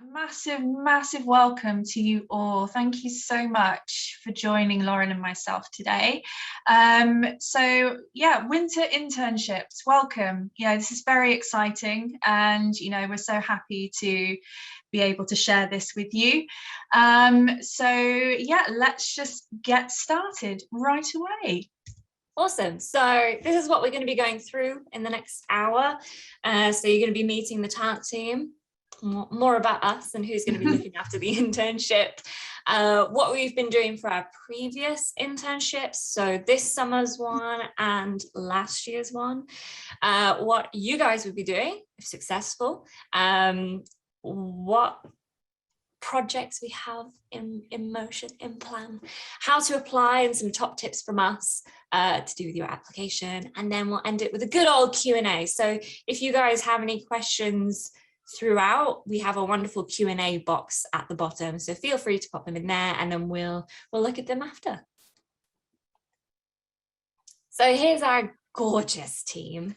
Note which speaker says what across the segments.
Speaker 1: Massive welcome to you all. Thank you so much for joining Lauren and myself today. Winter internships, welcome. This is very exciting, and we're so happy to be able to share this with you. Let's just get started right away.
Speaker 2: Awesome. So this is what we're going to be going through in the next hour. So you're going to be meeting the talent team, more about us and who's going to be looking after the internship, what we've been doing for our previous internships, so this summer's one and last year's one, what you guys would be doing if successful, what projects we have in motion, in plan, how to apply, and some top tips from us to do with your application. And then we'll end it with a good old Q&A. So if you guys have any questions throughout, we have a wonderful Q&A box at the bottom, so feel free to pop them in there, and then we'll look at them after. So here's our gorgeous team.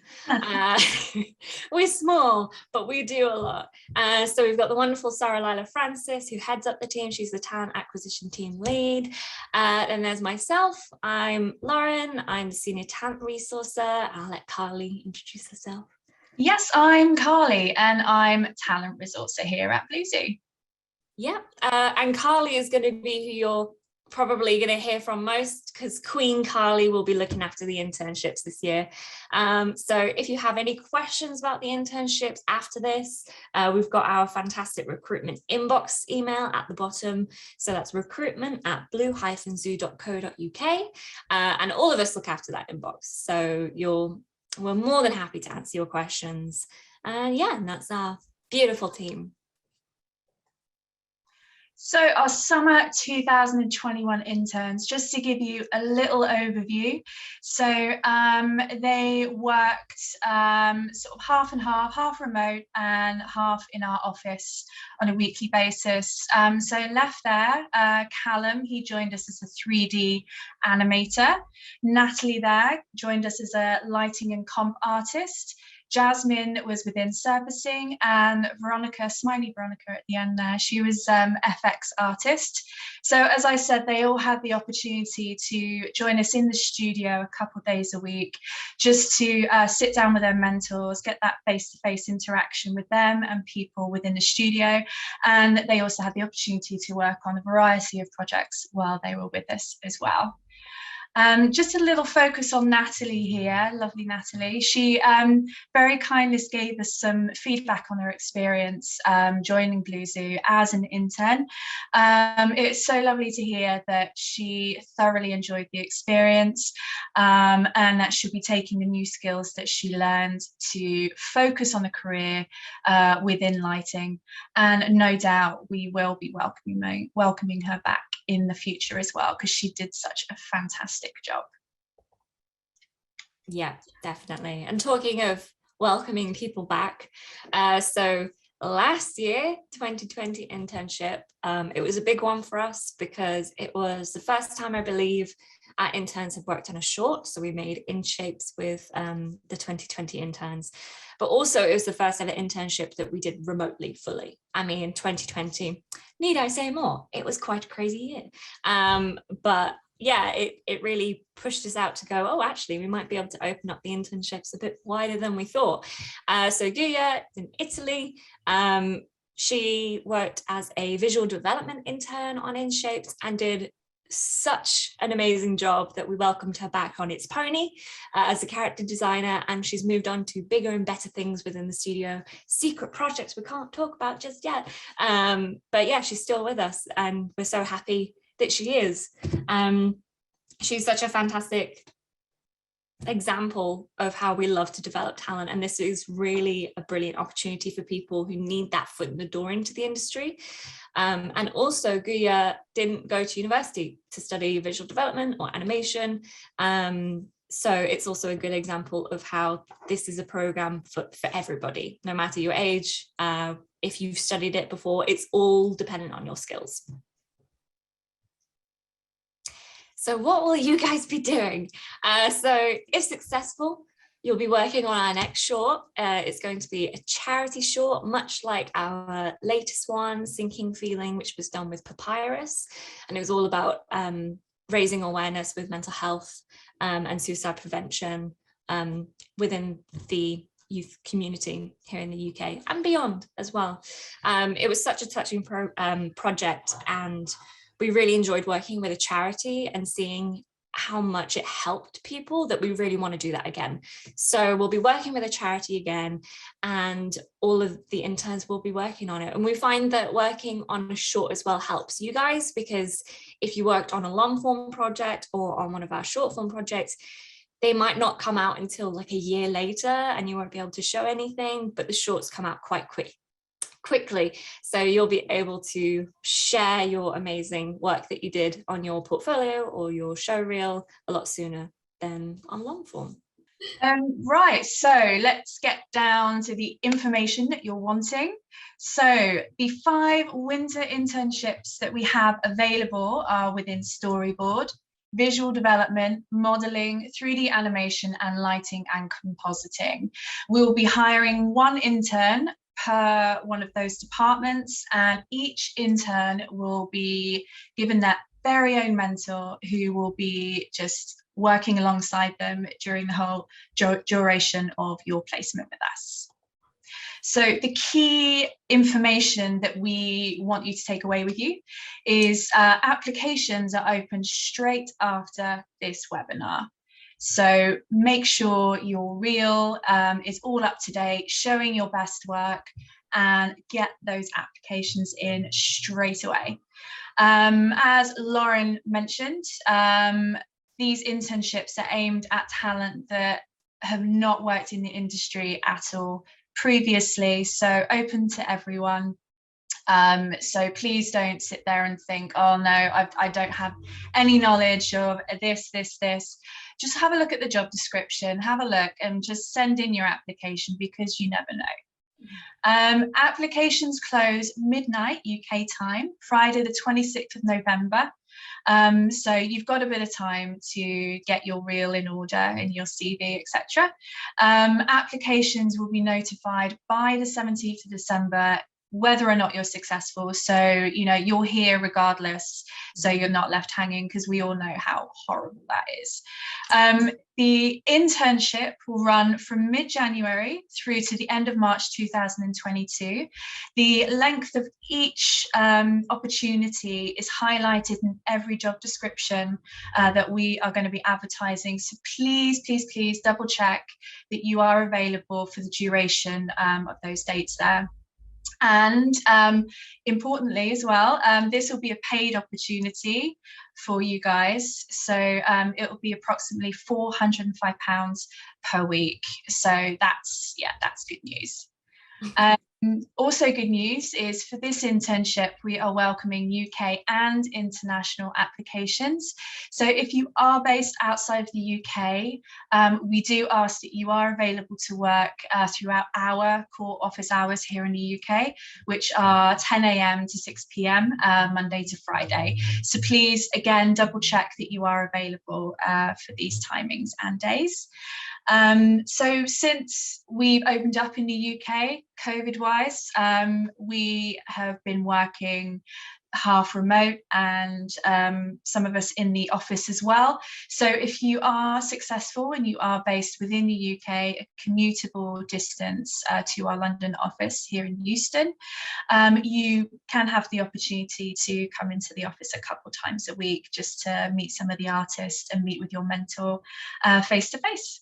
Speaker 2: We're small, but we do a lot. So we've got the wonderful Sarah Lila Francis, who heads up the team. She's the talent acquisition team lead. Then there's myself. I'm Lauren. I'm the senior talent resourcer. I'll let Karley introduce herself.
Speaker 1: Yes, I'm Karley, and I'm talent resourcer here at Blue Zoo.
Speaker 2: Yeah, and Karley is going to be who you're probably going to hear from most, because Queen Karley will be looking after the internships this year. So if you have any questions about the internships after this, we've got our fantastic recruitment inbox email at the bottom. So that's recruitment@blue-zoo.co.uk, and all of us look after that inbox. So we're more than happy to answer your questions. And that's our beautiful team.
Speaker 1: So our summer 2021 interns, just to give you a little overview. So they worked sort of half and half remote and half in our office on a weekly basis. So left there, Callum, he joined us as a 3D animator. Natalie there joined us as a lighting and comp artist. Jasmine was within servicing, and Veronica, smiley Veronica at the end there, she was FX artist. So as I said, they all had the opportunity to join us in the studio a couple of days a week, just to sit down with their mentors, get that face-to-face interaction with them and people within the studio. And they also had the opportunity to work on a variety of projects while they were with us as well. Just a little focus on Natalie here, lovely Natalie. She very kindly gave us some feedback on her experience joining Blue Zoo as an intern. It's so lovely to hear that she thoroughly enjoyed the experience, and that she'll be taking the new skills that she learned to focus on a career within lighting. And no doubt we will be welcoming her back in the future as well, because she did such a fantastic job.
Speaker 2: Yeah, definitely. And talking of welcoming people back, so last year, 2020 internship, it was a big one for us because it was the first time, I believe, our interns have worked on a short. So we made in shapes with the 2020 interns, but also it was the first ever internship that we did remotely fully. I mean, 2020, need I say more? It was quite a crazy year. But yeah, it really pushed us out to go, oh, actually, we might be able to open up the internships a bit wider than we thought. So Guya in Italy, she worked as a visual development intern on InShapes and did such an amazing job that we welcomed her back on It's Pony as a character designer, and she's moved on to bigger and better things within the studio, secret projects we can't talk about just yet. But yeah, she's still with us, and we're so happy that she is. She's such a fantastic example of how we love to develop talent, and this is really a brilliant opportunity for people who need that foot in the door into the industry. And also Guya didn't go to university to study visual development or animation, so it's also a good example of how this is a program for everybody, no matter your age. If you've studied it before, it's all dependent on your skills. So what will you guys be doing? So if successful, You'll be working on our next short. It's going to be a charity short, much like our latest one, Sinking Feeling, which was done with Papyrus. And it was all about raising awareness with mental health and suicide prevention within the youth community here in the UK and beyond as well. It was such a touching project, and we really enjoyed working with a charity and seeing how much it helped people that we really want to do that again. So we'll be working with a charity again, and all of the interns will be working on it. And we find that working on a short as well helps you guys, because if you worked on a long form project or on one of our short form projects, they might not come out until like a year later and you won't be able to show anything, but the shorts come out quite quickly. So you'll be able to share your amazing work that you did on your portfolio or your show reel a lot sooner than on long form.
Speaker 1: Right, so let's get down to the information that you're wanting. So the 5 winter internships that we have available are within storyboard, visual development, modeling, 3D animation, and lighting and compositing. We'll be hiring 1 intern per one of those departments, and each intern will be given their very own mentor who will be just working alongside them during the whole duration of your placement with us. So the key information that we want you to take away with you is applications are open straight after this webinar. So make sure your reel is all up to date, showing your best work, and get those applications in straight away. As Lauren mentioned, these internships are aimed at talent that have not worked in the industry at all previously, so open to everyone. So please don't sit there and think, oh no, I don't have any knowledge of this. Just have a look at the job description, have a look, and just send in your application, because you never know. Applications close midnight UK time, Friday the 26th of November. So you've got a bit of time to get your reel in order and your CV, etc. Applications will be notified by the 17th of December whether or not you're successful. So, you know, you're here regardless, so you're not left hanging, because we all know how horrible that is. The internship will run from mid-January through to the end of March 2022. The length of each opportunity is highlighted in every job description that we are going to be advertising. So please double check that you are available for the duration of those dates there. And importantly as well, this will be a paid opportunity for you guys. So it will be approximately £405 per week. So that's good news. Also good news is for this internship, we are welcoming UK and international applications. So if you are based outside of the UK, we do ask that you are available to work throughout our core office hours here in the UK, which are 10 AM to 6 PM, Monday to Friday. So please, again, double check that you are available for these timings and days. So since we've opened up in the UK, COVID-wise, we have been working half remote, and some of us in the office as well. So if you are successful and you are based within the UK, a commutable distance to our London office here in Euston, you can have the opportunity to come into the office a couple times a week just to meet some of the artists and meet with your mentor face to face.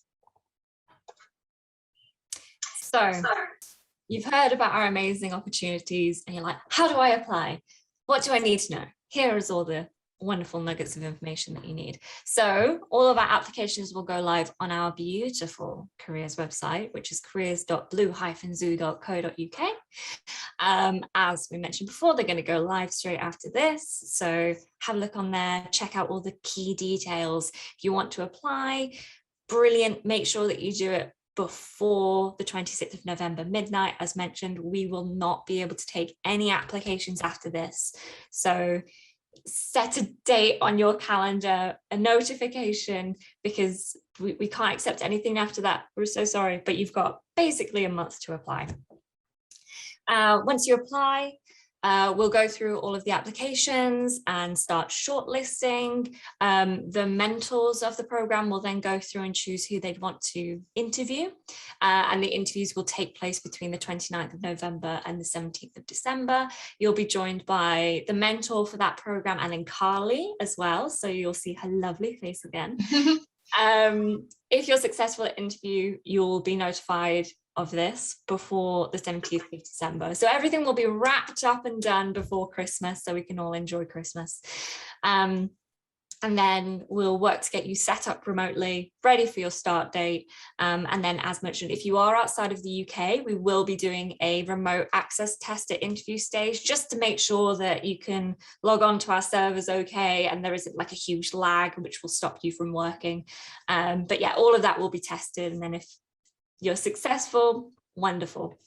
Speaker 2: So you've heard about our amazing opportunities and you're like, how do I apply? What do I need to know? Here is all the wonderful nuggets of information that you need. So all of our applications will go live on our beautiful careers website, which is careers.blue-zoo.co.uk. As we mentioned before, they're going to go live straight after this. So have a look on there, check out all the key details. If you want to apply, brilliant. Make sure that you do it before the 26th of November midnight. As mentioned, we will not be able to take any applications after this. So set a date on your calendar, a notification, because we can't accept anything after that. We're so sorry, but you've got basically a month to apply. Once you apply, we'll go through all of the applications and start shortlisting. The mentors of the program will then go through and choose who they'd want to interview. And the interviews will take place between the 29th of November and the 17th of December. You'll be joined by the mentor for that program, and then Karley as well. So you'll see her lovely face again. If you're successful at interview, you'll be notified of this before the 17th of December. So everything will be wrapped up and done before Christmas, so we can all enjoy Christmas. And then we'll work to get you set up remotely, ready for your start date. And then, as mentioned, if you are outside of the UK, we will be doing a remote access test at interview stage, just to make sure that you can log on to our servers okay, and there isn't like a huge lag which will stop you from working. But yeah, all of that will be tested. And then if you're successful, wonderful.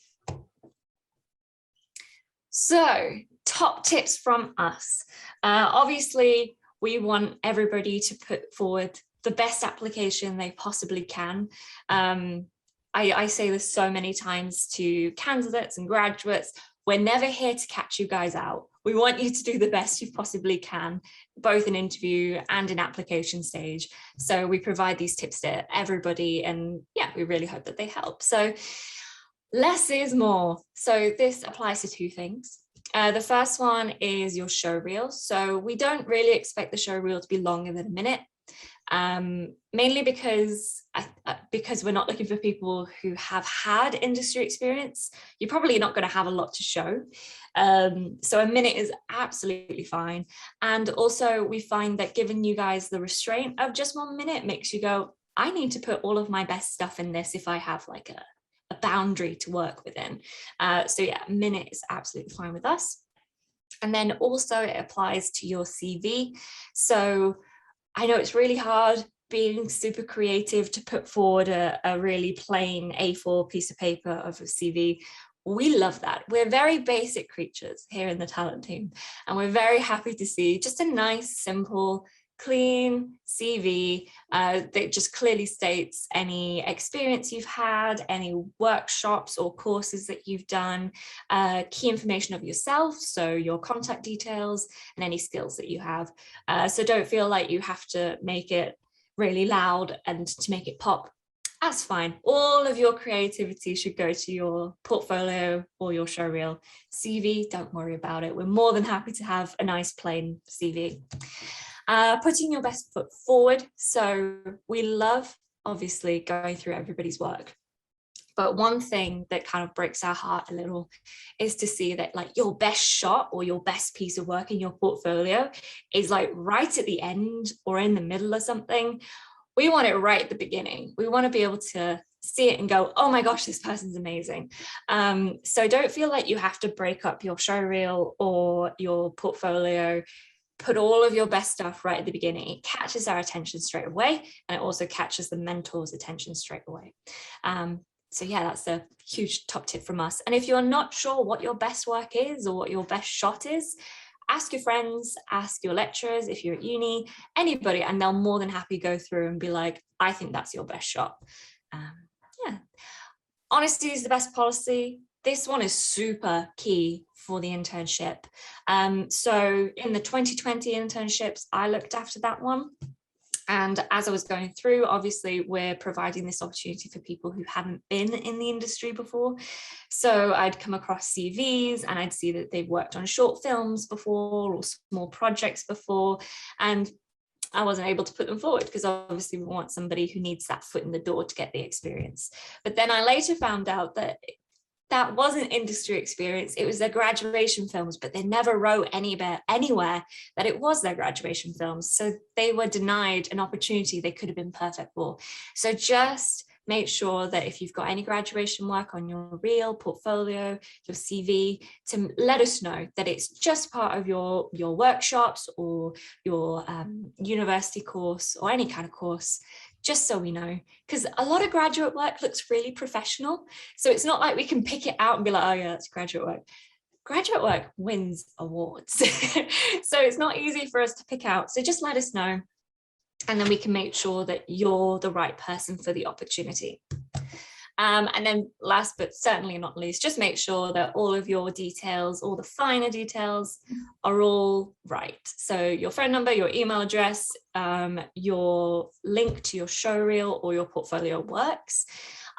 Speaker 2: So, top tips from us. Obviously, we want everybody to put forward the best application they possibly can. I say this so many times to candidates and graduates. We're never here to catch you guys out. We want you to do the best you possibly can, both in interview and in application stage. So we provide these tips to everybody, and yeah, we really hope that they help. So less is more. So this applies to two things. The first one is your show reel. So we don't really expect the show reel to be longer than a minute, mainly because we're not looking for people who have had industry experience. You're probably not going to have a lot to show. So a minute is absolutely fine. And also we find that giving you guys the restraint of just 1 minute makes you go, I need to put all of my best stuff in this if I have like a boundary to work within. So yeah, a minute is absolutely fine with us. And then also it applies to your CV. So I know it's really hard being super creative to put forward a really plain A4 piece of paper of a CV. We love that. We're very basic creatures here in the talent team, and we're very happy to see just a nice, simple, clean CV that just clearly states any experience you've had, any workshops or courses that you've done, key information of yourself, so your contact details and any skills that you have. So don't feel like you have to make it really loud and to make it pop. That's fine. All of your creativity should go to your portfolio or your show reel. CV, don't worry about it. We're more than happy to have a nice plain CV. Putting your best foot forward. So we love, obviously, going through everybody's work. But one thing that kind of breaks our heart a little is to see that like your best shot or your best piece of work in your portfolio is like right at the end or in the middle of something. We want it right at the beginning. We want to be able to see it and go, oh my gosh, this person's amazing. So don't feel like you have to break up your show reel or your portfolio. Put all of your best stuff right at the beginning. It catches our attention straight away, and it also catches the mentor's attention straight away. So yeah, that's a huge top tip from us. And if you're not sure what your best work is or what your best shot is, ask your friends, ask your lecturers if you're at uni, anybody, and they'll more than happy go through and be like, I think that's your best shot. Yeah, honesty is the best policy. This one is super key for the internship. So in the 2020 internships, I looked after that one. And as I was going through, obviously, we're providing this opportunity for people who haven't been in the industry before. So I'd come across CVs and I'd see that they've worked on short films before or small projects before. And I wasn't able to put them forward because obviously we want somebody who needs that foot in the door to get the experience. But then I later found out that that wasn't industry experience. It was their graduation films, but they never wrote anywhere that it was their graduation films. So they were denied an opportunity they could have been perfect for. So just make sure that if you've got any graduation work on your reel, portfolio, your CV, to let us know that it's just part of your workshops or your university course or any kind of course, just so we know, because a lot of graduate work looks really professional. So it's not like we can pick it out and be like, oh yeah, that's graduate work. Graduate work wins awards. So it's not easy for us to pick out. So just let us know. And then we can make sure that you're the right person for the opportunity. And then last but certainly not least, just make sure that all of your details, all the finer details are all right. So your phone number, your email address, your link to your showreel or your portfolio works.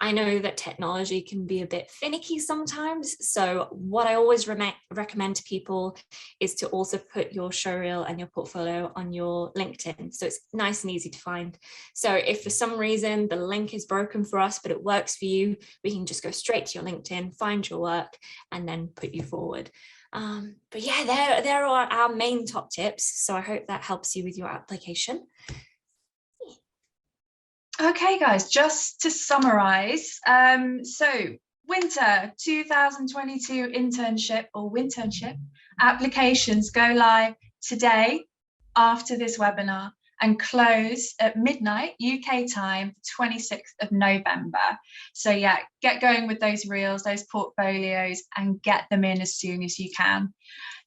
Speaker 2: I know that technology can be a bit finicky sometimes. So what I always recommend to people is to also put your showreel and your portfolio on your LinkedIn. So it's nice and easy to find. So if for some reason the link is broken for us, but it works for you, we can just go straight to your LinkedIn, find your work, and then put you forward. But yeah, there are our main top tips. So I hope that helps you with your application.
Speaker 1: Okay, guys, just to summarize, so winter 2022 internship applications go live today after this webinar and close at midnight UK time, 26th of November. So yeah, get going with those reels, those portfolios, and get them in as soon as you can.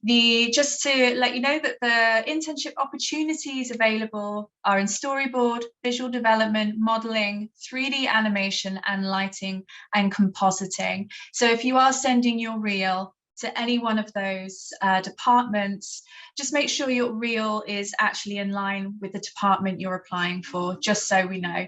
Speaker 1: Just to let you know that the internship opportunities available are in storyboard, visual development, modeling, 3D animation, and lighting and compositing. So if you are sending your reel to any one of those departments, just make sure your reel is actually in line with the department you're applying for, just so we know.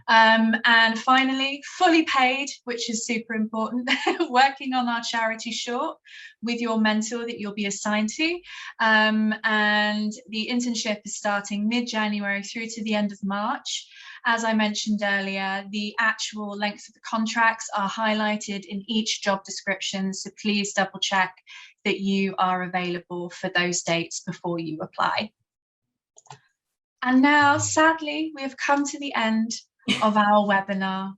Speaker 1: And finally, fully paid, which is super important, working on our charity short with your mentor that you'll be assigned to. And the internship is starting mid-January through to the end of March. As I mentioned earlier, the actual length of the contracts are highlighted in each job description, so please double check that you are available for those dates before you apply. And now, sadly, we have come to the end of our webinar,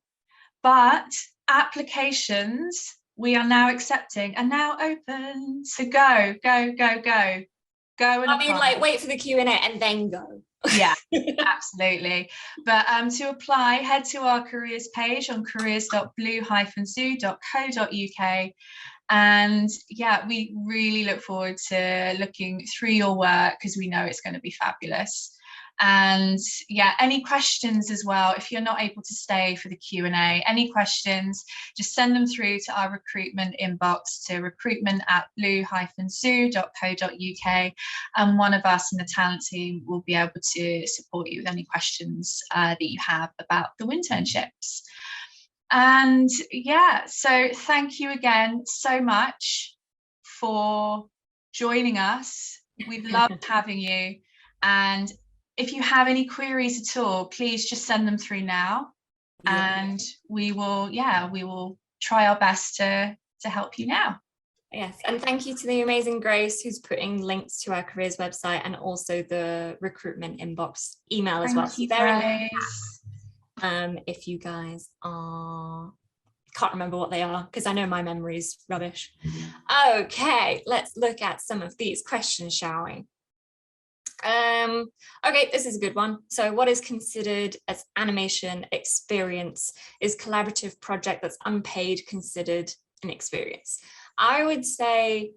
Speaker 1: but applications we are now accepting are now open. So go, go, go, go. Go and apply.
Speaker 2: Like wait for the Q&A and then go.
Speaker 1: Yeah, absolutely. But to apply, head to our careers page on careers.blue-zoo.co.uk. And yeah, we really look forward to looking through your work because we know it's going to be fabulous. And yeah, any questions as well, if you're not able to stay for the Q&A, any questions, just send them through to our recruitment inbox to recruitment@blue-zoo.co.uk, and one of us in the talent team will be able to support you with any questions that you have about the internships. And yeah, so thank you again so much for joining us. We've loved having you. And if you have any queries at all, please just send them through now. Yeah. And we will try our best to help you now.
Speaker 2: Yes, and thank you to the amazing Grace who's putting links to our careers website and also the recruitment inbox email as well.
Speaker 1: Thank you, Grace.
Speaker 2: If you guys can't remember what they are because I know my memory is rubbish. Okay, let's look at some of these questions, shall we? Okay, this is a good one. So what is considered as animation experience? Is collaborative project that's unpaid considered an experience? I would say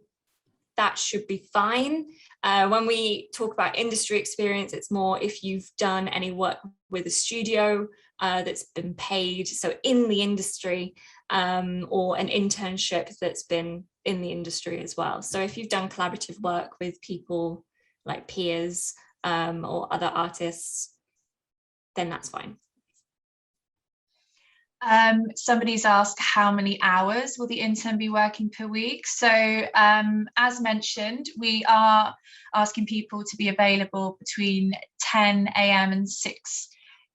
Speaker 2: that should be fine. When we talk about industry experience, it's more if you've done any work with a studio that's been paid, so in the industry, or an internship that's been in the industry as well. So if you've done collaborative work with people like peers or other artists, then that's fine.
Speaker 1: Somebody's asked how many hours will the intern be working per week. So as mentioned, we are asking people to be available between 10 a.m. and 6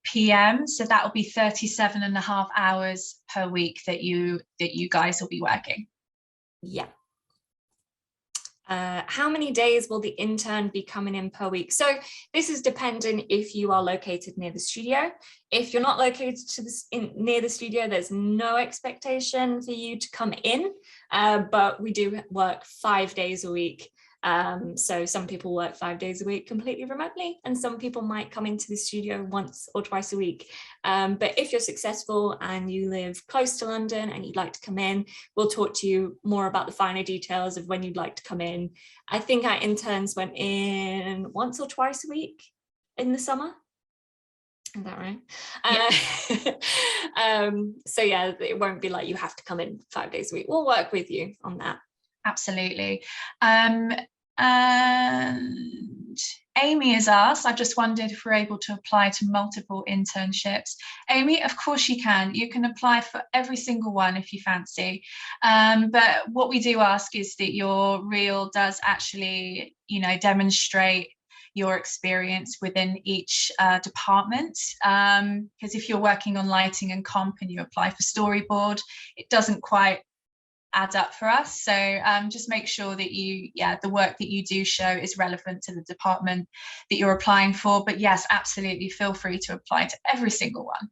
Speaker 1: p.m. So that will be 37.5 hours per week that you guys will be working.
Speaker 2: Yeah. How many days will the intern be coming in per week? So this is dependent if you are located near the studio. If you're not located near the studio, there's no expectation for you to come in, but we do work 5 days a week. So some people work 5 days a week completely remotely, and some people might come into the studio once or twice a week. But if you're successful and you live close to London and you'd like to come in, we'll talk to you more about the finer details of when you'd like to come in. I think our interns went in once or twice a week in the summer. Is that right?
Speaker 1: Yeah.
Speaker 2: So yeah, it won't be like you have to come in 5 days a week. We'll work with you on that.
Speaker 1: Absolutely. And Amy has asked, I've just wondered if we're able to apply to multiple internships. Amy, of course you can. You can apply for every single one if you fancy. But what we do ask is that your reel does actually, demonstrate your experience within each department. Because if you're working on lighting and comp and you apply for storyboard, it doesn't quite add up for us. So just make sure that the work that you do show is relevant to the department that you're applying for. But yes, absolutely, feel free to apply to every single one.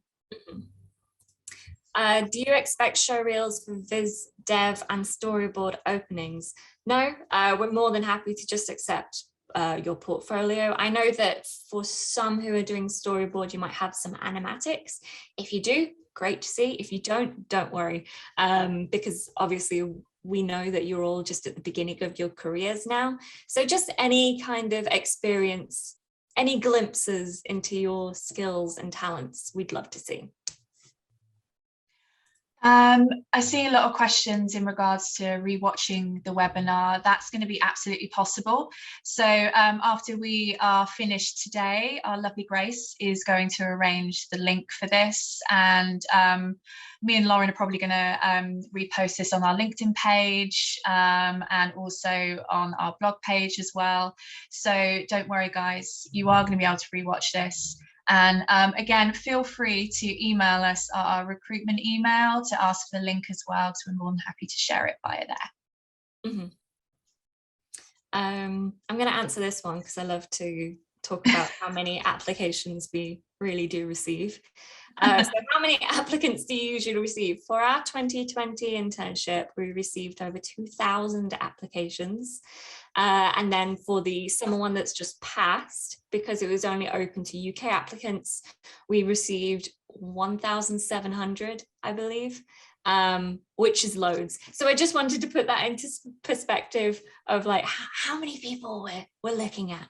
Speaker 2: Do you expect show reels for Viz, Dev and Storyboard openings? No, we're more than happy to just accept your portfolio. I know that for some who are doing storyboard, you might have some animatics. If you do, great to see. If you don't worry, because obviously we know that you're all just at the beginning of your careers now. So just any kind of experience, any glimpses into your skills and talents, we'd love to see.
Speaker 1: I see a lot of questions in regards to rewatching the webinar. That's going to be absolutely possible. So after we are finished today, our lovely Grace is going to arrange the link for this, and me and Lauren are probably going to repost this on our LinkedIn page and also on our blog page as well. So don't worry, guys, you are going to be able to rewatch this. And again, feel free to email us our recruitment email to ask for the link as well, because we're more than happy to share it via there.
Speaker 2: Mm-hmm. I'm going to answer this one because I love to talk about how many applications we really do receive. So how many applicants do you usually receive? For our 2020 internship, we received over 2,000 applications. And then for the summer one that's just passed, because it was only open to UK applicants, we received 1,700, I believe, which is loads. So I just wanted to put that into perspective of like how many people we're looking at.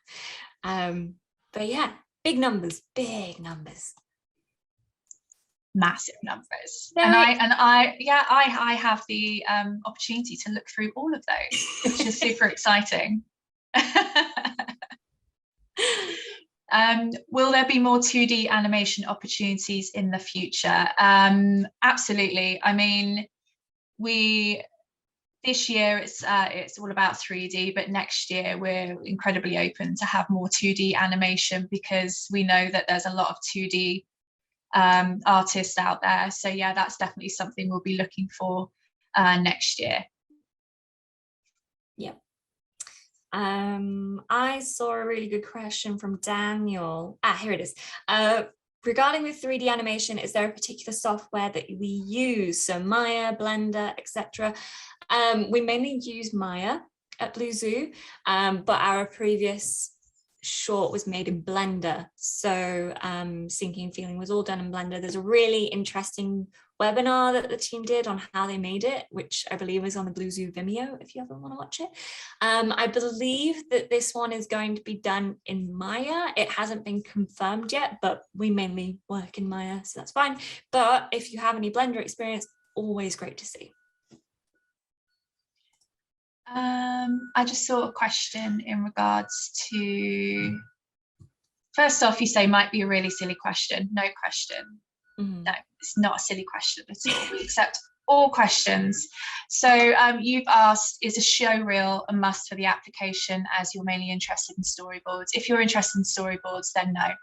Speaker 2: But yeah, big numbers.
Speaker 1: Massive numbers. I have the opportunity to look through all of those, which is super exciting. Will there be more 2D animation opportunities in the future? Absolutely. I mean, this year it's all about 3D, but next year we're incredibly open to have more 2D animation, because we know that there's a lot of 2D artists out there. So yeah, that's definitely something we'll be looking for next year.
Speaker 2: Yep. I saw a really good question from Daniel. Here it is. Regarding the 3D animation, is there a particular software that we use? So Maya, Blender, etc. We mainly use Maya at Blue Zoo, but our previous short was made in Blender. So Sinking and Feeling was all done in Blender. There's a really interesting webinar that the team did on how they made it, which I believe is on the Blue Zoo Vimeo if you ever want to watch it. I believe that this one is going to be done in Maya. It hasn't been confirmed yet, but we mainly work in Maya, so that's fine. But if you have any Blender experience, always great to see.
Speaker 1: I just saw a question in regards to, first off, you say might be a really silly question. No question. Mm-hmm. No, it's not a silly question at all. We accept all questions. So you've asked, is a show reel a must for the application, as you're mainly interested in storyboards? If you're interested in storyboards, then no,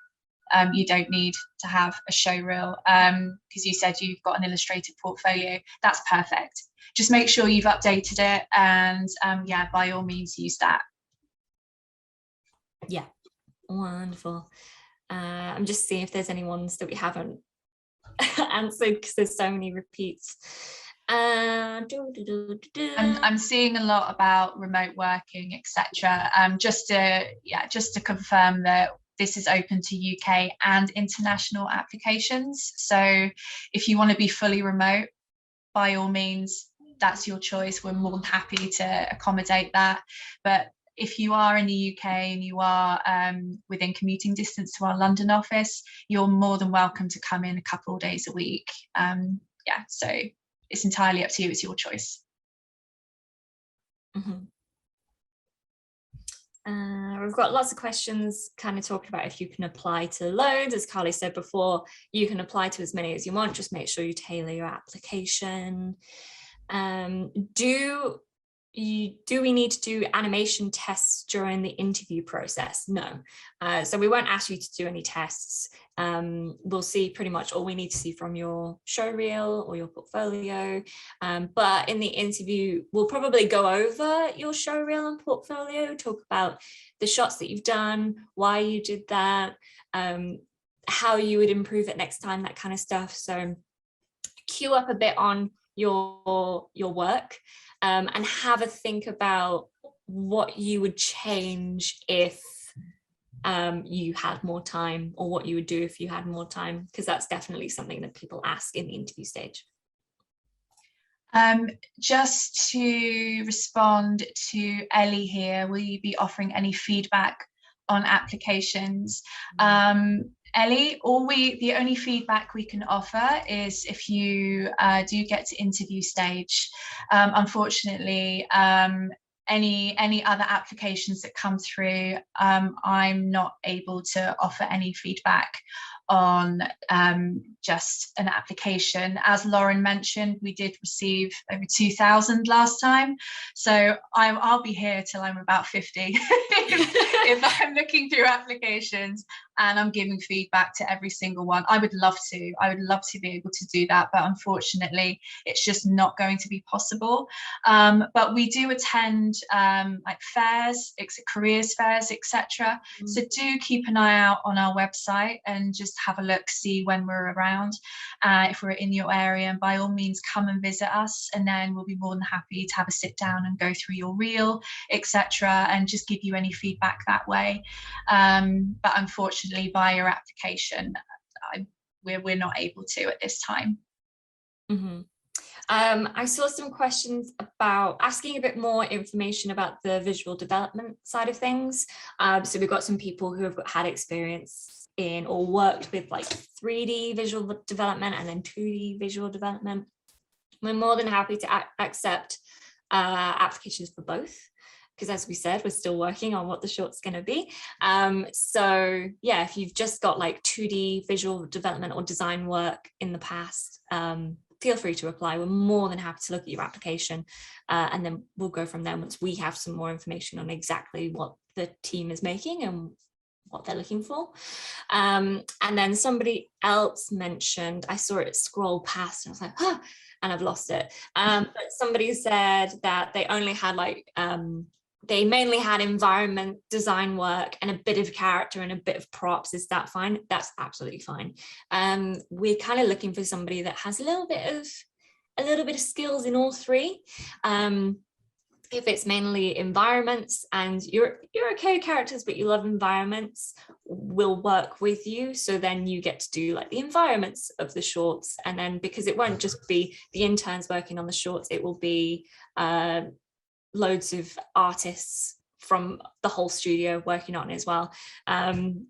Speaker 1: you don't need to have a show reel, because you said you've got an illustrated portfolio. That's perfect. Just make sure you've updated it, and yeah, by all means use that.
Speaker 2: Yeah, wonderful. I'm just seeing if there's any ones that we haven't answered, because there's so many repeats.
Speaker 1: I'm seeing a lot about remote working, etc. Just to confirm that this is open to UK and international applications. So if you want to be fully remote, by all means, that's your choice. We're more than happy to accommodate that. But if you are in the UK and you are within commuting distance to our London office, you're more than welcome to come in a couple of days a week. Yeah, so it's entirely up to you. It's your choice.
Speaker 2: Mm-hmm. We've got lots of questions kind of talking about if you can apply to loads. As Karley said before, you can apply to as many as you want. Just make sure you tailor your application. Do we need to do animation tests during the interview process? No. So we won't ask you to do any tests. We'll see pretty much all we need to see from your show reel or your portfolio. But in the interview, we'll probably go over your show reel and portfolio, talk about the shots that you've done, why you did that, how you would improve it next time, that kind of stuff. So queue up a bit on your work. And have a think about what you would change if you had more time, or what you would do if you had more time, because that's definitely something that people ask in the interview stage.
Speaker 1: Just to respond to Ellie here, will you be offering any feedback on applications? Ellie, the only feedback we can offer is if you do get to interview stage. Unfortunately, any other applications that come through, I'm not able to offer any feedback on just an application. As Lauren mentioned, we did receive over 2,000 last time, so I'll be here till I'm about 50 if I'm looking through applications and I'm giving feedback to every single one. I would love to be able to do that, but unfortunately it's just not going to be possible. But we do attend like fairs, careers fairs, etc. So do keep an eye out on our website and just have a look, see when we're around, if we're in your area, and by all means come and visit us, and then we'll be more than happy to have a sit down and go through your reel, etc., and just give you any feedback that way. But unfortunately via your application, we're not able to at this time.
Speaker 2: Mm-hmm. I saw some questions about asking a bit more information about the visual development side of things. So we've got some people who have had experience in or worked with like 3D visual development and then 2D visual development. We're more than happy to accept applications for both, because as we said, we're still working on what the short's going to be. So yeah, if you've just got like 2D visual development or design work in the past, feel free to apply. We're more than happy to look at your application, and then we'll go from there once we have some more information on exactly what the team is making and what they're looking for. And then somebody else mentioned, I saw it scroll past and I was like, huh, and I've lost it. But somebody said that they only had like, they mainly had environment design work and a bit of character and a bit of props. Is that fine? That's absolutely fine. We're kind of looking for somebody that has a little bit of skills in all three. If it's mainly environments and you're okay with characters but you love environments, we'll work with you. So then you get to do like the environments of the shorts, and then because it won't just be the interns working on the shorts, it will be loads of artists from the whole studio working on it as well.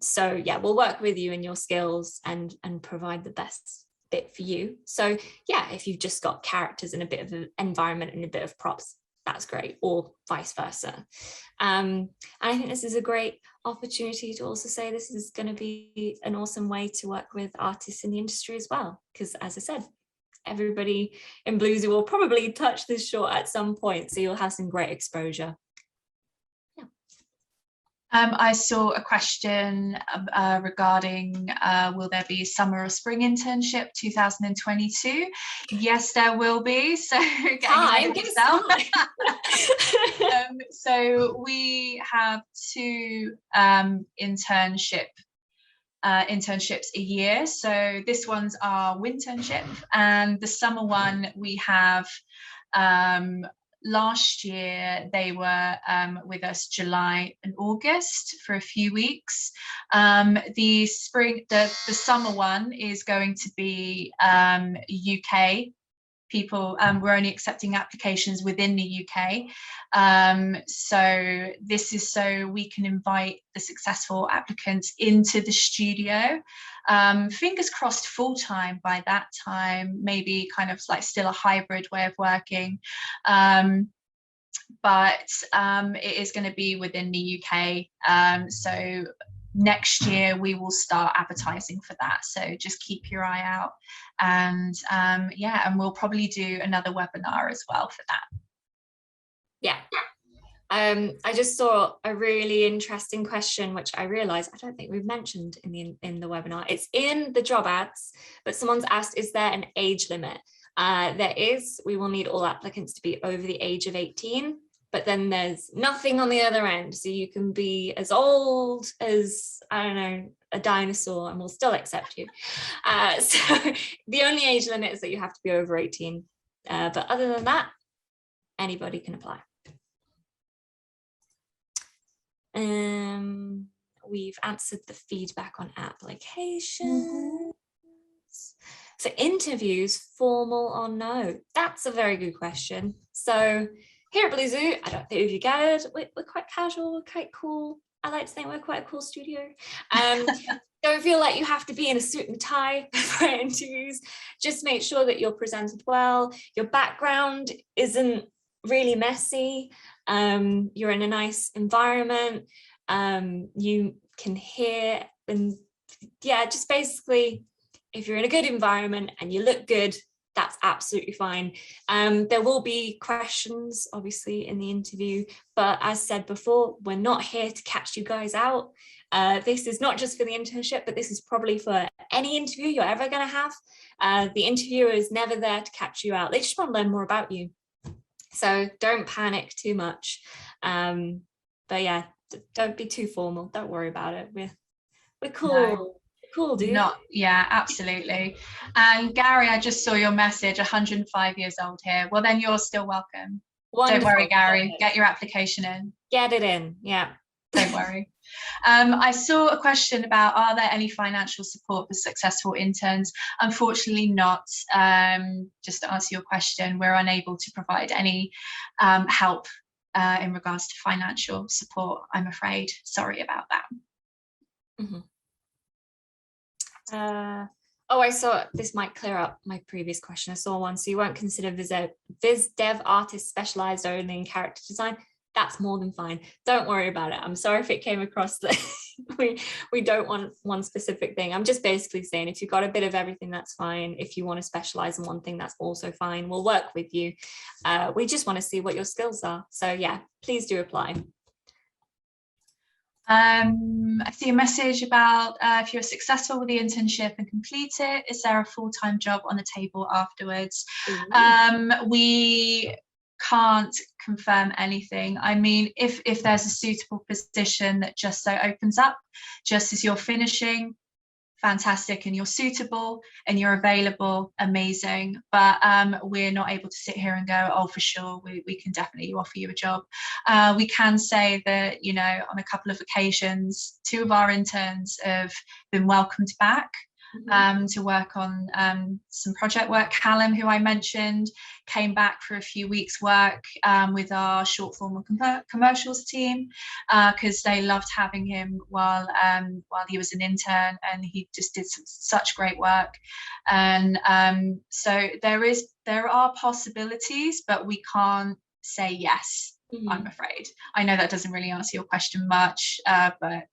Speaker 2: So yeah, we'll work with you and your skills and provide the best bit for you. So yeah, if you've just got characters and a bit of an environment and a bit of props, that's great, or vice versa. And I think this is a great opportunity to also say this is going to be an awesome way to work with artists in the industry as well, because as I said, everybody in Bluesy will probably touch this short at some point, so you'll have some great exposure. Yeah.
Speaker 1: I saw a question regarding will there be a summer or spring internship 2022? Yes, there will be. So get yourself. So we have two internships a year. So this one's our winternship, and the summer one we have last year they were with us July and August for a few weeks. The summer one is going to be UK people. We're only accepting applications within the UK. So this is so we can invite the successful applicants into the studio. Fingers crossed full-time by that time, maybe kind of like still a hybrid way of working. But it is going to be within the UK. So next year we will start advertising for that. So just keep your eye out. And yeah, and we'll probably do another webinar as well for that.
Speaker 2: Yeah. I just saw a really interesting question, which I realized I don't think we've mentioned in the webinar. It's in the job ads, but someone's asked, is there an age limit? There is. We will need all applicants to be over the age of 18, but then there's nothing on the other end. So you can be as old as, I don't know, a dinosaur, and we'll still accept you. So the only age limit is that you have to be over 18. But other than that, anybody can apply. We've answered the feedback on applications. For interviews, formal or no? That's a very good question. So here at Blue Zoo, I don't think if you gathered, we're quite casual, we're quite cool. I like to think we're quite a cool studio. Don't feel like you have to be in a suit and tie for interviews. Just make sure that you're presented well. Your background isn't really messy. You're in a nice environment. You can hear, and yeah, just basically, if you're in a good environment and you look good, that's absolutely fine. There will be questions, obviously, in the interview, but as said before, we're not here to catch you guys out. This is not just for the internship, but this is probably for any interview you're ever going to have. The interviewer is never there to catch you out. They just want to learn more about you. So don't panic too much. But yeah, don't be too formal. Don't worry about it. We're cool.
Speaker 1: No.
Speaker 2: Cool, dude.
Speaker 1: Yeah, absolutely. And Gary, I just saw your message, 105 years old here. Well, then you're still welcome. Wonderful. Don't worry, Gary. Get your application in.
Speaker 2: Get it in. Yeah.
Speaker 1: Don't worry. I saw a question about, are there any financial support for successful interns? Unfortunately not. Just to answer your question, we're unable to provide any help in regards to financial support, I'm afraid. Sorry about that.
Speaker 2: Mm-hmm. I saw, this might clear up my previous question. I saw one. So you won't consider Viz Dev artists specialized only in character design? That's more than fine. Don't worry about it. I'm sorry if it came across that we don't want one specific thing. I'm just basically saying, if you've got a bit of everything, that's fine. If you want to specialize in one thing, that's also fine. We'll work with you. We just want to see what your skills are. So yeah, please do apply.
Speaker 1: I see a message about if you're successful with the internship and complete it, is there a full-time job on the table afterwards? We can't confirm anything. I mean, if there's a suitable position that just so opens up, just as you're finishing, fantastic, and you're suitable and you're available, amazing. But we're not able to sit here and go, oh, for sure, we can definitely offer you a job. We can say that, you know, on a couple of occasions, 2 of our interns have been welcomed back to work on some project work. Callum, who I mentioned, came back for a few weeks' work with our short form and commercials team because they loved having him while he was an intern, and he just did such great work. And so there are possibilities, but we can't say yes. I'm afraid. I know that doesn't really answer your question much, but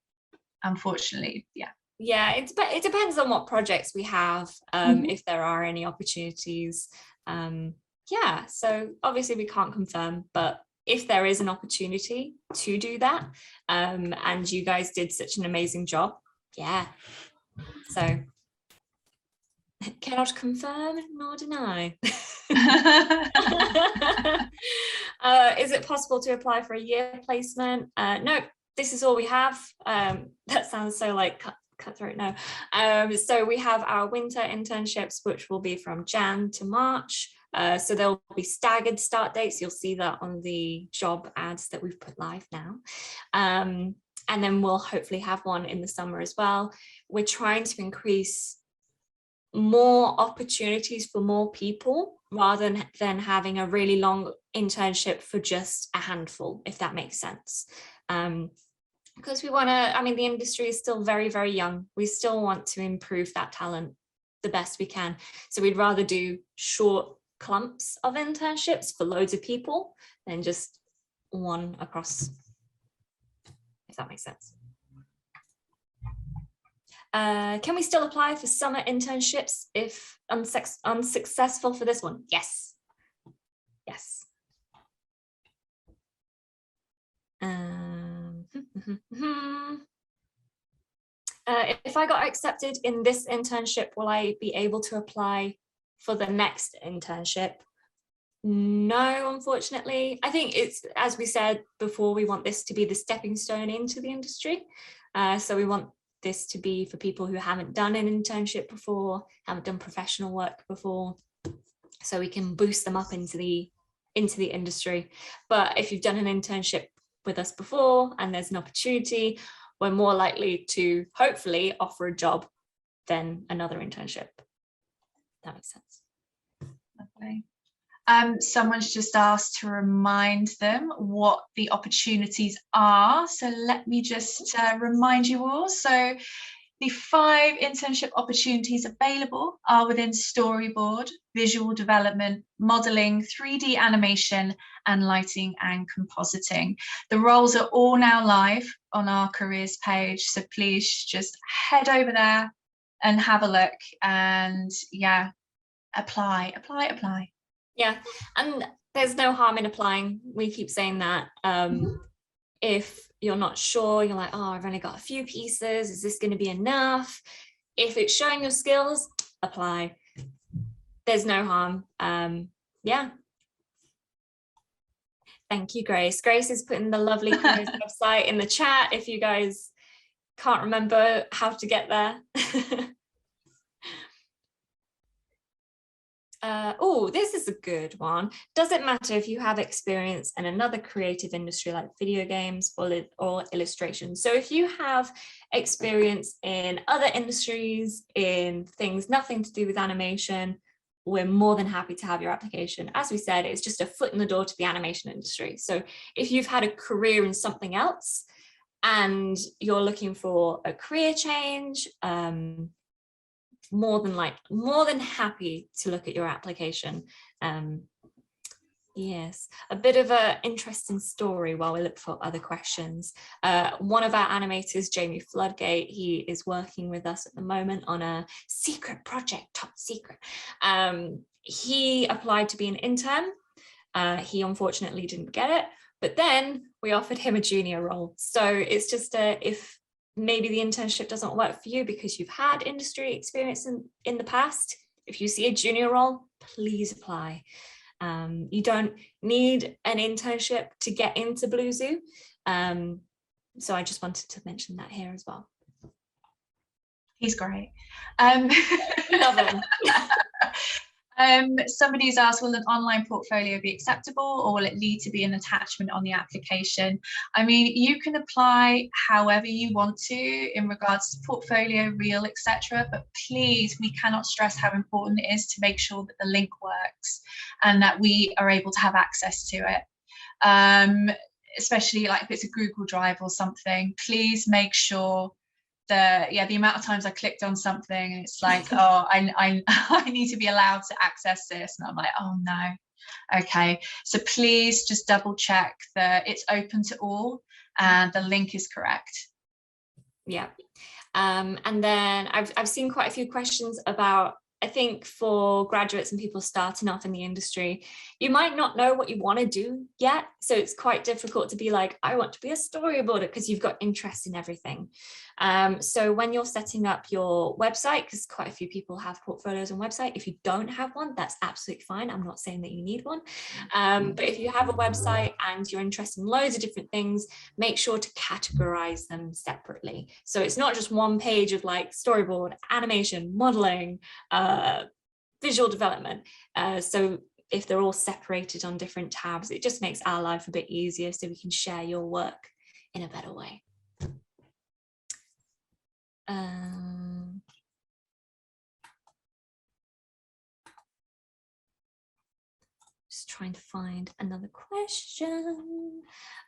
Speaker 1: unfortunately, yeah.
Speaker 2: Yeah, it depends on what projects we have, if there are any opportunities. Yeah, so obviously we can't confirm, but if there is an opportunity to do that, and you guys did such an amazing job, yeah. So cannot confirm nor deny. Is it possible to apply for a year placement? No, this is all we have. That sounds so like cutthroat now. So we have our winter internships, which will be from Jan to March. So there'll be staggered start dates. You'll see that on the job ads that we've put live now. And then we'll hopefully have one in the summer as well. We're trying to increase more opportunities for more people rather than having a really long internship for just a handful, if that makes sense. Because we want to, I mean, the industry is still very, very young. We still want to improve that talent the best we can. So we'd rather do short clumps of internships for loads of people than just one across, if that makes sense. Can we still apply for summer internships if unsuccessful for this one? Yes. Yes. If I got accepted in this internship, will I be able to apply for the next internship? No, unfortunately. I think it's, as we said before, we want this to be the stepping stone into the industry. So we want this to be for people who haven't done an internship before, haven't done professional work before, so we can boost them up into the industry. But if you've done an internship with us before and there's an opportunity, we're more likely to hopefully offer a job than another internship. That makes sense.
Speaker 1: Okay. Someone's just asked to remind them what the opportunities are. So let me just remind you all. So the 5 internship opportunities available are within storyboard, visual development, modeling, 3D animation, and lighting and compositing. The roles are all now live on our careers page. So please just head over there and have a look, and yeah, apply.
Speaker 2: Yeah, and there's no harm in applying. We keep saying that. If you're not sure, you're like, oh, I've only got a few pieces, is this going to be enough? If it's showing your skills, apply. There's no harm. Yeah. Thank you, Grace. Grace is putting the lovely careers website in the chat if you guys can't remember how to get there. Oh, this is a good one. Does it matter if you have experience in another creative industry like video games or illustration? So if you have experience in other industries, in things nothing to do with animation, we're more than happy to have your application. As we said, it's just a foot in the door to the animation industry. So if you've had a career in something else and you're looking for a career change, more than happy to look at your application. Yes, a bit of an interesting story while we look for other questions. One of our animators, Jamie Floodgate, he is working with us at the moment on a secret project, top secret. He applied to be an intern. He unfortunately didn't get it, but then we offered him a junior role. So it's just if maybe the internship doesn't work for you because you've had industry experience in the past, if you see a junior role, please apply. You don't need an internship to get into Blue Zoo. So I just wanted to mention that here as well.
Speaker 1: He's great.
Speaker 2: Love him.
Speaker 1: Somebody's asked, will an online portfolio be acceptable, or will it need to be an attachment on the application? I mean, you can apply however you want to in regards to portfolio, reel, etc. But please, we cannot stress how important it is to make sure that the link works and that we are able to have access to it. Especially like if it's a Google Drive or something, please make sure the amount of times I clicked on something and it's like, oh, I need to be allowed to access this, and I'm like, oh no. Okay, so please just double check that it's open to all and the link is correct.
Speaker 2: Yeah. And then I've seen quite a few questions about, I think for graduates and people starting off in the industry, you might not know what you want to do yet. So it's quite difficult to be like, I want to be a storyboarder, because you've got interest in everything. So when you're setting up your website, because quite a few people have portfolios and website, if you don't have one, that's absolutely fine. I'm not saying that you need one. But if you have a website and you're interested in loads of different things, make sure to categorize them separately. So it's not just one page of like storyboard, animation, modeling, visual development. So if they're all separated on different tabs, it just makes our life a bit easier, so we can share your work in a better way. Just trying to find another question.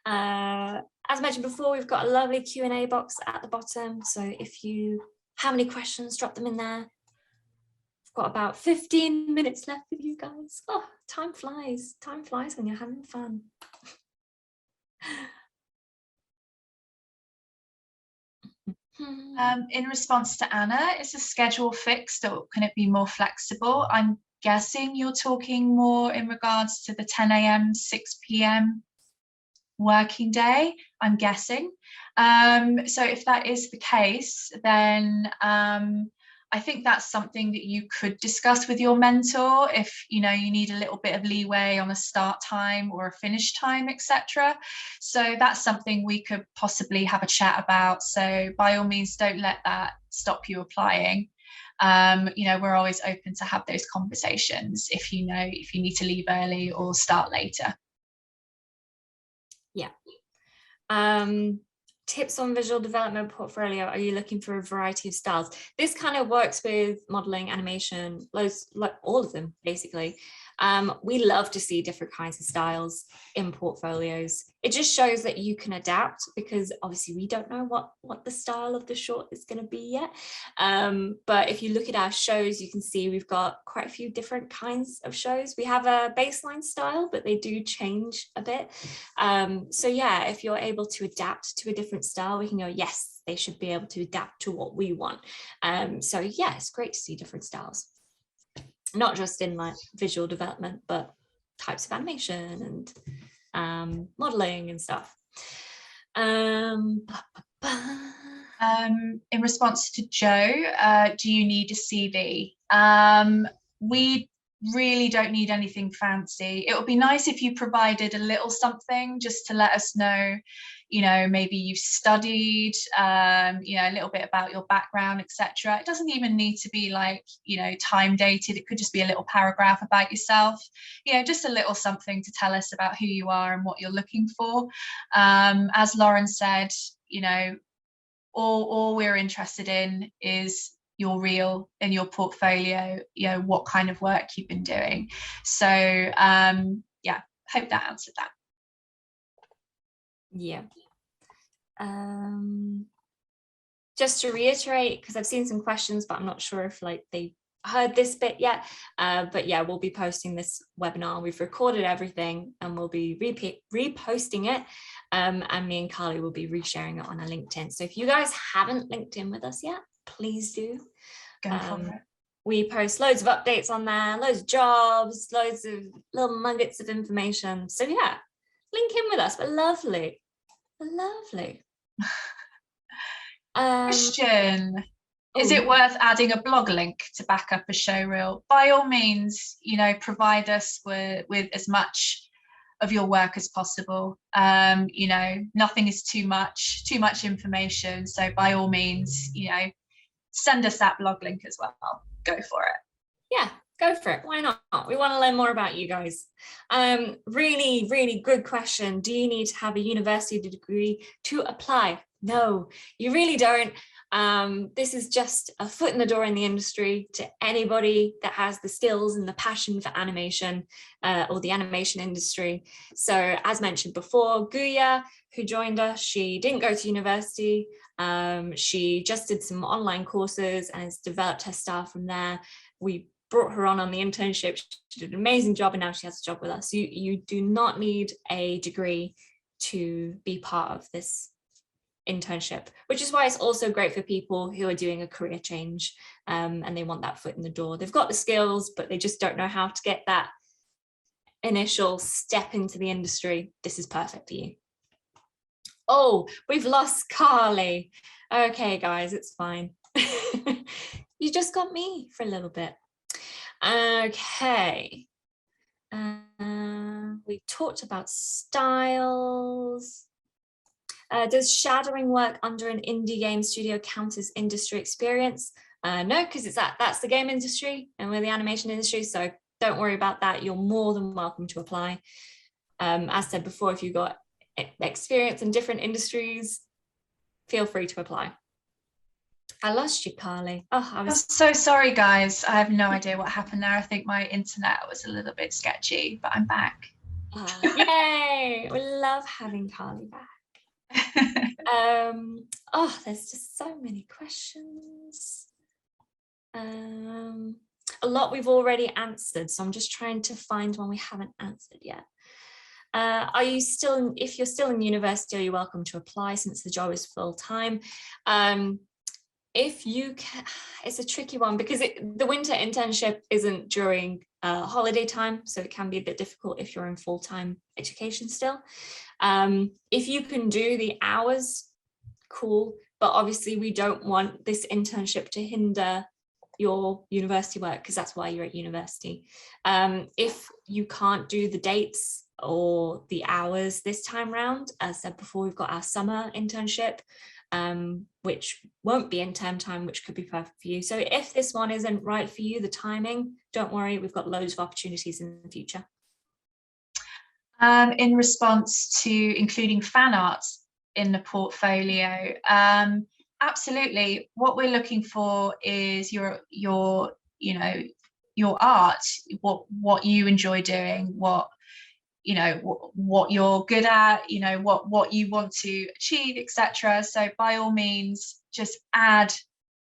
Speaker 2: As mentioned before, we've got a lovely Q&A box at the bottom. So if you have any questions, drop them in there. I've got about 15 minutes left with you guys. Oh, time flies. Time flies when you're having fun.
Speaker 1: In response to Anna, is the schedule fixed or can it be more flexible? I'm guessing you're talking more in regards to the 10 a.m., 6 p.m. working day, I'm guessing. So if that is the case, then I think that's something that you could discuss with your mentor if you need a little bit of leeway on a start time or a finish time, etc. So that's something we could possibly have a chat about. So by all means, don't let that stop you applying. We're always open to have those conversations if you need to leave early or start later.
Speaker 2: Yeah. Tips on visual development portfolio. Are you looking for a variety of styles? This kind of works with modeling, animation, loads, like all of them, basically. We love to see different kinds of styles in portfolios. It just shows that you can adapt, because obviously we don't know what the style of the short is going to be yet. But if you look at our shows, you can see we've got quite a few different kinds of shows. We have a baseline style, but they do change a bit. So yeah, if you're able to adapt to a different style, we can go, yes, they should be able to adapt to what we want. So yeah, it's great to see different styles. Not just in like visual development, but types of animation and modeling and stuff. In
Speaker 1: response to Joe, do you need a CV? We really don't need anything fancy. It would be nice if you provided a little something just to let us know, maybe you've studied, a little bit about your background, etc. It doesn't even need to be like, time dated. It could just be a little paragraph about yourself, just a little something to tell us about who you are and what you're looking for. As Lauren said, all we're interested in is your reel and your portfolio, what kind of work you've been doing. So yeah, hope that answered that.
Speaker 2: Yeah. Just to reiterate, because I've seen some questions, but I'm not sure if they heard this bit yet. But yeah, we'll be posting this webinar. We've recorded everything and we'll be reposting it. And me and Karley will be resharing it on our LinkedIn. So if you guys haven't linked in with us yet, please do.
Speaker 1: Go for it.
Speaker 2: We post loads of updates on there, loads of jobs, loads of little nuggets of information. So yeah, link in with us. But lovely.
Speaker 1: Question. Is it worth adding a blog link to back up a show reel? By all means, provide us with as much of your work as possible. Nothing is too much information. So by all means, send us that blog link as well. Go for it.
Speaker 2: Yeah, go for it. Why not? We want to learn more about you guys. Really, really good question. Do you need to have a university degree to apply? No, you really don't. This is just a foot in the door in the industry to anybody that has the skills and the passion for animation or the animation industry. So as mentioned before, Guya, who joined us, she didn't go to university. She just did some online courses and has developed her style from there. We brought her on the internship. She did an amazing job and now she has a job with us. You do not need a degree to be part of this internship, which is why it's also great for people who are doing a career change and they want that foot in the door. They've got the skills, but they just don't know how to get that initial step into the industry. This is perfect for you. Oh, we've lost Karley. Okay, guys, it's fine. You just got me for a little bit. Okay. We talked about styles. Does shadowing work under an indie game studio count as industry experience? No, because that's the game industry and we're the animation industry, so don't worry about that. You're more than welcome to apply. As said before, if you've got experience in different industries, feel free to apply. I lost you, Carly. Oh, I
Speaker 1: I'm
Speaker 2: was.
Speaker 1: so sorry, guys. I have no idea what happened there. I think my internet was a little bit sketchy, but I'm back.
Speaker 2: Yay! We love having Carly back. Oh, there's just so many questions. A lot we've already answered, so I'm just trying to find one we haven't answered yet. Are you still, if you're still in university, are you welcome to apply since the job is full-time? If you can, it's a tricky one because the winter internship isn't during holiday time, so it can be a bit difficult if you're in full-time education still. If you can do the hours, cool, but obviously we don't want this internship to hinder your university work because that's why you're at university. If you can't do the dates or the hours this time round, as said before, we've got our summer internship, which won't be in term time, which could be perfect for you. So if this one isn't right for you, the timing, don't worry, we've got loads of opportunities in the future.
Speaker 1: In response to including fan art in the portfolio, absolutely. What we're looking for is your art, what you enjoy doing, what you're good at, what you want to achieve, etc. So by all means, just add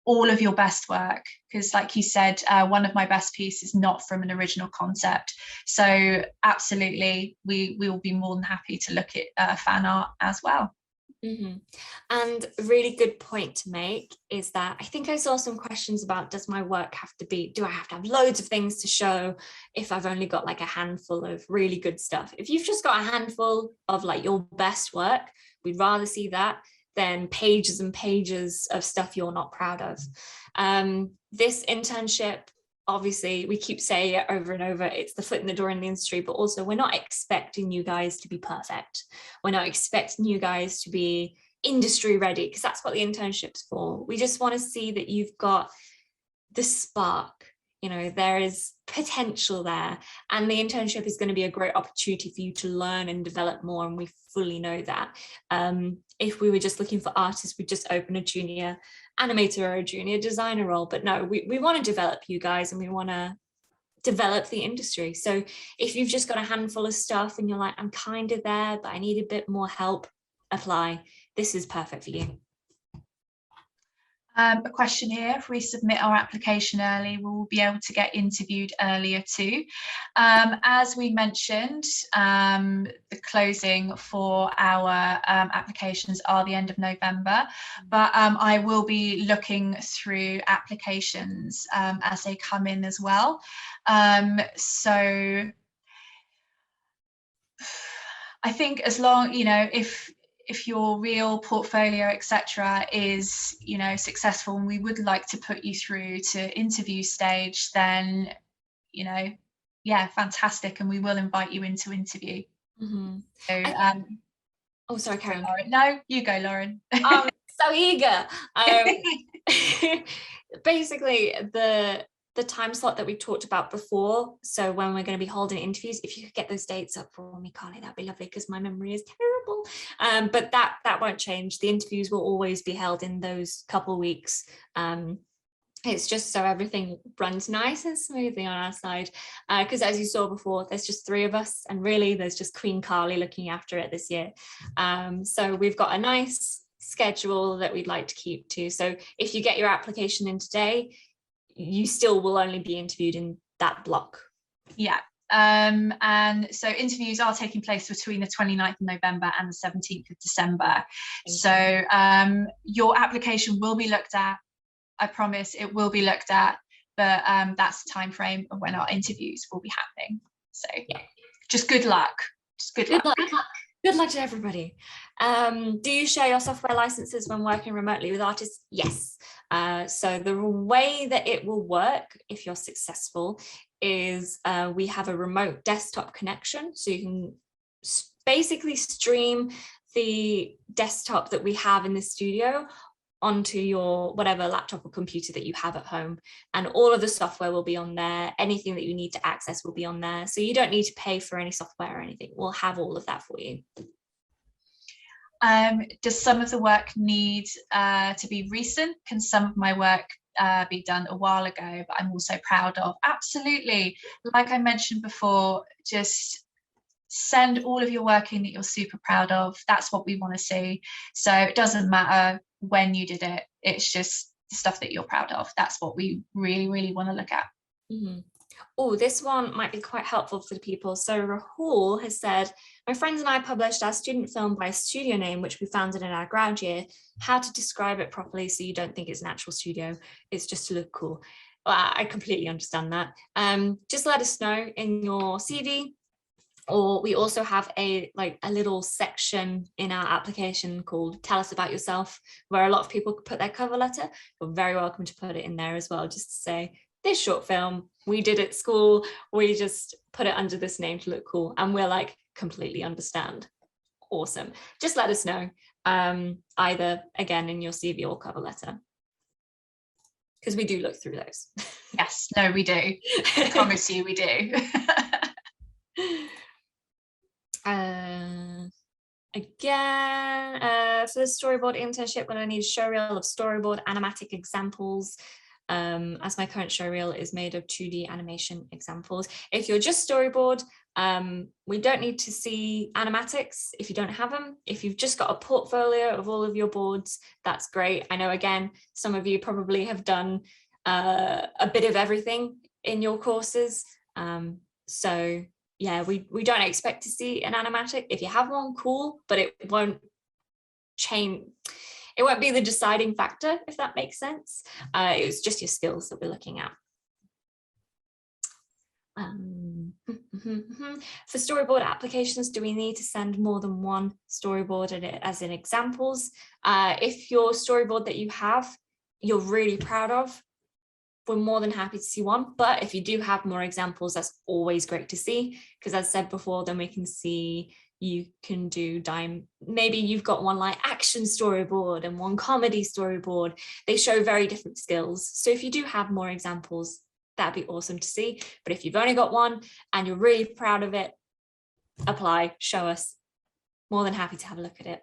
Speaker 1: all of your best work, because like you said, one of my best pieces is not from an original concept. So absolutely, we will be more than happy to look at fan art as well.
Speaker 2: Mm-hmm. And a really good point to make is that I think I saw some questions about, do I have to have loads of things to show if I've only got like a handful of really good stuff? If you've just got a handful of like your best work, we'd rather see that than pages and pages of stuff you're not proud of. This internship, obviously, we keep saying it over and over, it's the foot in the door in the industry, but also we're not expecting you guys to be perfect. We're not expecting you guys to be industry ready, because that's what the internship's for. We just want to see that you've got the spark, there is potential there, and the internship is going to be a great opportunity for you to learn and develop more, and we fully know that. If we were just looking for artists, we'd just open a junior animator or a junior designer role, but no, we want to develop you guys, and we want to develop the industry. So if you've just got a handful of stuff and you're like, I'm kind of there, but I need a bit more help, apply. This is perfect for you.
Speaker 1: A question here: if we submit our application early, we will be able to get interviewed earlier too. As we mentioned, the closing for our applications are the end of November, but I will be looking through applications as they come in as well. So I think as long, if your real portfolio, etc., is successful, and we would like to put you through to interview stage, then yeah, fantastic, and we will invite you into interview.
Speaker 2: Mm-hmm.
Speaker 1: So
Speaker 2: oh, sorry, Karen.
Speaker 1: No, you go, Lauren.
Speaker 2: I'm so eager. Basically, the time slot that we talked about before, so when we're going to be holding interviews, if you could get those dates up for me, Carly, that'd be lovely, because my memory is terrible. But that won't change. The interviews will always be held in those couple weeks. It's just so everything runs nice and smoothly on our side, because as you saw before, there's just 3 of us, and really there's just Queen Carly looking after it this year. So we've got a nice schedule that we'd like to keep to. So if you get your application in today, you still will only be interviewed in that block.
Speaker 1: Yeah. And so interviews are taking place between the 29th of November and the 17th of December. So your application will be looked at. I promise it will be looked at, but that's the time frame of when our interviews will be happening. So yeah, just good luck. Just good luck.
Speaker 2: Good luck to everybody. Do you share your software licenses when working remotely with artists? Yes. So the way that it will work, if you're successful, is we have a remote desktop connection. So you can basically stream the desktop that we have in the studio onto your whatever laptop or computer that you have at home, and all of the software will be on there. Anything that you need to access will be on there, so you don't need to pay for any software or anything. We'll have all of that for you.
Speaker 1: Does some of the work need to be recent? Can some of my work be done a while ago, but I'm also proud of? Absolutely. Like I mentioned before, just send all of your work in that you're super proud of. That's what we want to see. So it doesn't matter when you did it. It's just the stuff that you're proud of. That's what we really, really want to look at.
Speaker 2: Mm-hmm. Oh, this one might be quite helpful for the people. So Rahul has said, my friends and I published our student film by a studio name, which we founded in our grad year. How to describe it properly so you don't think it's an actual studio. It's just to look cool. Well, I completely understand that. Just let us know in your CV, or we also have a little section in our application called Tell Us About Yourself, where a lot of people put their cover letter. You're very welcome to put it in there as well, just to say, this short film we did at school, we just put it under this name to look cool, and we're like, completely understand. Awesome. Just let us know, either again in your CV or cover letter, because we do look through those.
Speaker 1: Yes, no, we do. I promise you we do.
Speaker 2: Again, for the storyboard internship, when I need a showreel of storyboard animatic examples, as my current showreel is made of 2D animation examples. If you're just storyboard, we don't need to see animatics if you don't have them. If you've just got a portfolio of all of your boards, that's great. I know, again, some of you probably have done a bit of everything in your courses. So yeah, we don't expect to see an animatic. If you have one, cool, but it won't change. It won't be the deciding factor, if that makes sense. It's just your skills that we're looking at. For storyboard applications, do we need to send more than one storyboard as in examples? If your storyboard that you have, you're really proud of, we're more than happy to see one. But if you do have more examples, that's always great to see, because as said before, then we can see you can do maybe you've got one like action storyboard and one comedy storyboard. They show very different skills. So if you do have more examples, that'd be awesome to see. But if you've only got one and you're really proud of it, apply, show us. More than happy to have a look at it.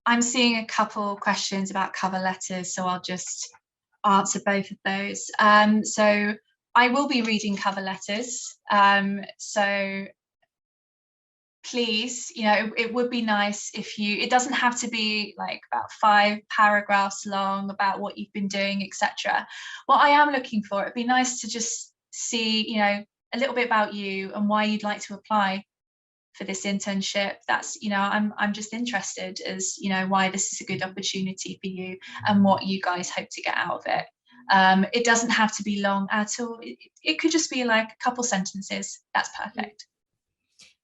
Speaker 1: I'm seeing a couple questions about cover letters, so I'll just answer both of those. So I will be reading cover letters. So please, it would be nice if it doesn't have to be like about 5 paragraphs long about what you've been doing, etc. What I am looking for, it'd be nice to just see, a little bit about you and why you'd like to apply for this internship. That's, I'm just interested as, why this is a good opportunity for you and what you guys hope to get out of it. It doesn't have to be long at all. It could just be like a couple sentences. That's perfect.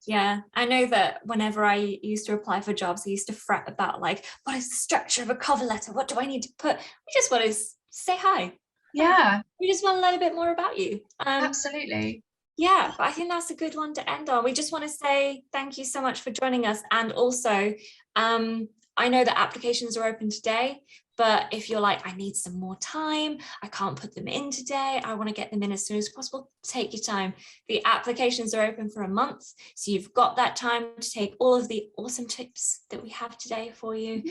Speaker 2: Yeah, I know that whenever I used to apply for jobs, I used to fret about like, what is the structure of a cover letter? What do I need to put? We just want to say hi.
Speaker 1: Yeah.
Speaker 2: We just want to learn a bit more about you.
Speaker 1: Absolutely.
Speaker 2: Yeah, but I think that's a good one to end on. We just want to say thank you so much for joining us. And also, I know that applications are open today, but if you're like, I need some more time, I can't put them in today, I want to get them in as soon as possible, take your time. The applications are open for a month, so you've got that time to take all of the awesome tips that we have today for you,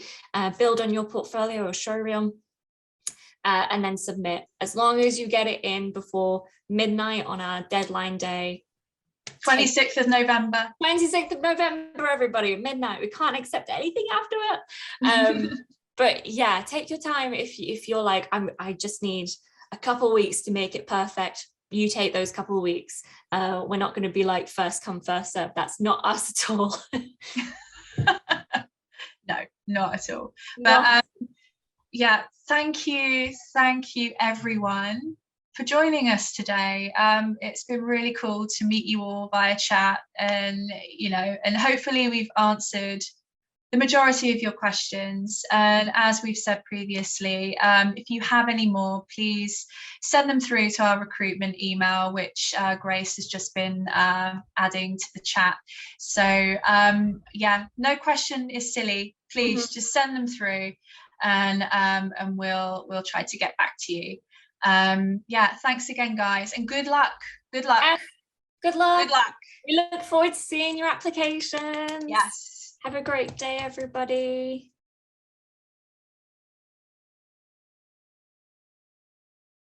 Speaker 2: build on your portfolio or showreel, and then submit. As long as you get it in before midnight on our deadline day.
Speaker 1: 26th of November.
Speaker 2: 26th of November, everybody, at midnight. We can't accept anything after it. But yeah, take your time. If you're like, I just need a couple of weeks to make it perfect, you take those couple of weeks. We're not going to be like first come, first serve. That's not us at all.
Speaker 1: No, not at all. But yeah, thank you everyone for joining us today. It's been really cool to meet you all via chat, and and hopefully we've answered the majority of your questions. And as we've said previously, if you have any more, please send them through to our recruitment email, which Grace has just been adding to the chat. So yeah, no question is silly. Please just send them through, and we'll try to get back to you. Yeah, thanks again, guys, and good luck. Good luck.
Speaker 2: Good luck.
Speaker 1: Good luck.
Speaker 2: We look forward to seeing your applications.
Speaker 1: Yes.
Speaker 2: Have a great day, everybody.